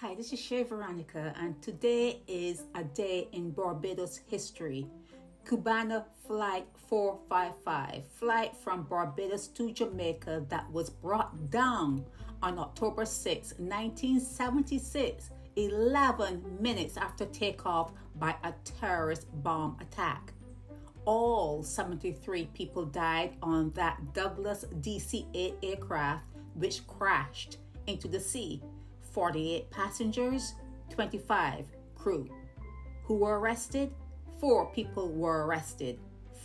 Hi, this is Shay Veronica, and today is a day in Barbados history. Cubana Flight 455, flight from Barbados to Jamaica that was brought down on October 6, 1976, 11 minutes after takeoff by a terrorist bomb attack. All 73 people died on that Douglas DC-8 aircraft, which crashed into the sea. 48 passengers, 25 crew. Who were arrested? 4 people were arrested.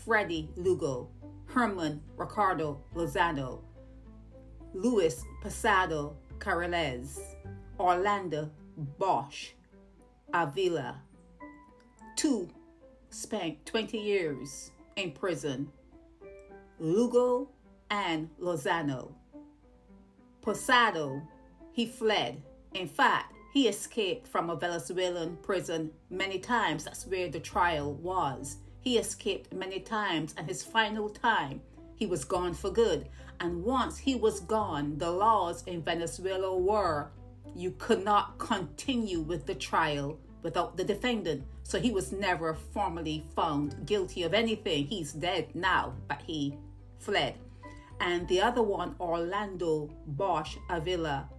Freddie Lugo, Herman Ricardo Lozano, Luis Pasado Carriles, Orlando Bosch Avila. 2 spent 20 years in prison. Lugo and Lozano. Posado, he fled. In fact, he escaped from a Venezuelan prison many times. That's where the trial was. He escaped many times, and his final time, he was gone for good. And once he was gone, the laws in Venezuela were you could not continue with the trial without the defendant. So he was never formally found guilty of anything. He's dead now, but he fled. And the other one, Orlando Bosch Avila,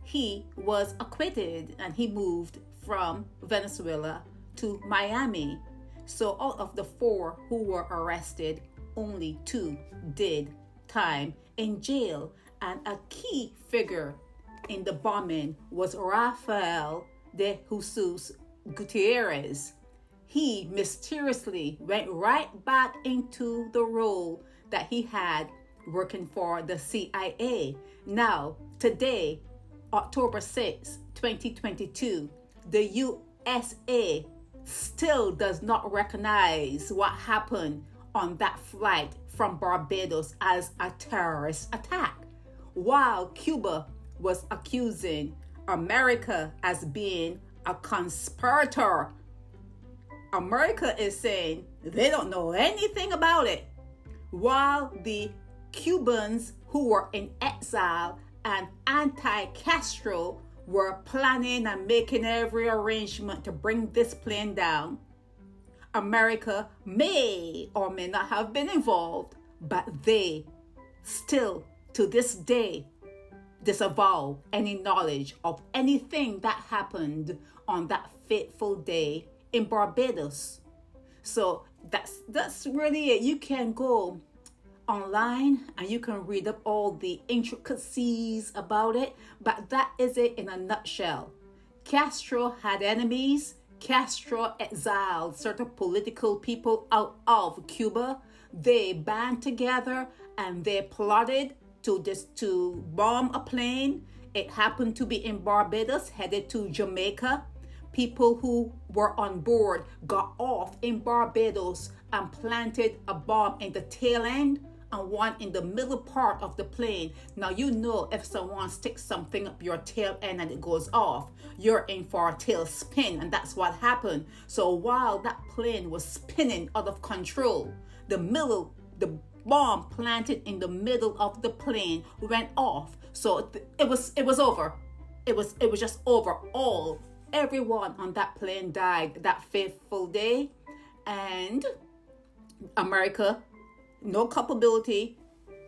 he was acquitted and he moved from Venezuela to Miami. So out of the 4 who were arrested, only 2 did time in jail. And a key figure in the bombing was Rafael de Jesus Gutierrez. He mysteriously went right back into the role that he had working for the CIA. Now, today, October 6, 2022, the USA still does not recognize what happened on that flight from Barbados as a terrorist attack, while Cuba was accusing America as being a conspirator. America is saying they don't know anything about it, while the Cubans who were in exile and anti-Castro were planning and making every arrangement to bring this plane down. America may or may not have been involved, but they still, to this day, disavow any knowledge of anything that happened on that fateful day in Barbados. So that's really it. You can go online and you can read up all the intricacies about it, but that is it in a nutshell. Castro had enemies. Castro exiled certain political people out of Cuba. They band together and they plotted to bomb a plane. It happened to be in Barbados, headed to Jamaica. People who were on board got off in Barbados and planted a bomb in the tail end and one in the middle part of the plane. Now, you know, if someone sticks something up your tail end and it goes off, you're in for a tail spin, and that's what happened. So while that plane was spinning out of control, the bomb planted in the middle of the plane went off. So it was over. It was just over. Everyone on that plane died that fateful day, and America, no culpability.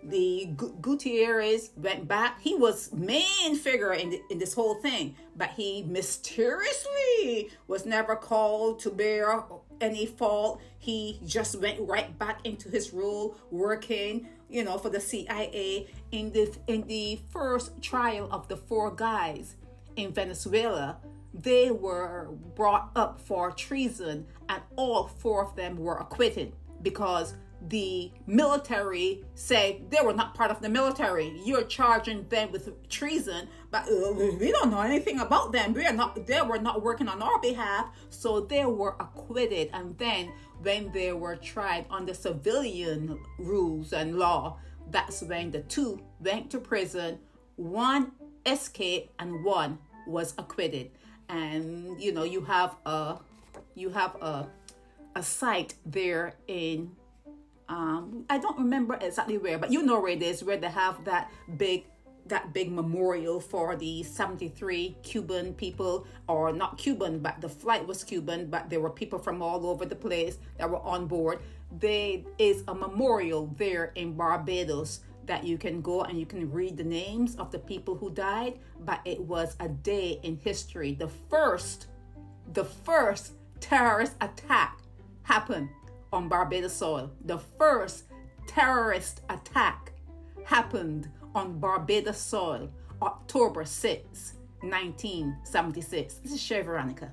The Gutierrez went back. He was main figure in this whole thing, but he mysteriously was never called to bear any fault. He just went right back into his role, working, for the CIA in the first trial of the 4 guys in Venezuela. They were brought up for treason, and all 4 of them were acquitted because the military said they were not part of the military. You're charging them with treason, but we don't know anything about them. They were not working on our behalf, so they were acquitted. And then when they were tried under civilian rules and law, that's when the 2 went to prison, 1 escaped, and 1 was acquitted. And you have a site there in I don't remember exactly where, but you know where it is, where they have that big that big memorial for the 73 Cuban people, or not Cuban, but the flight was Cuban, but there were people from all over the place that were on board. There is a memorial there in Barbados that you can go and you can read the names of the people who died. But it was a day in history. The first terrorist attack happened on Barbados soil. The first terrorist attack happened on Barbados soil, October 6, 1976. This is Shay Veronica.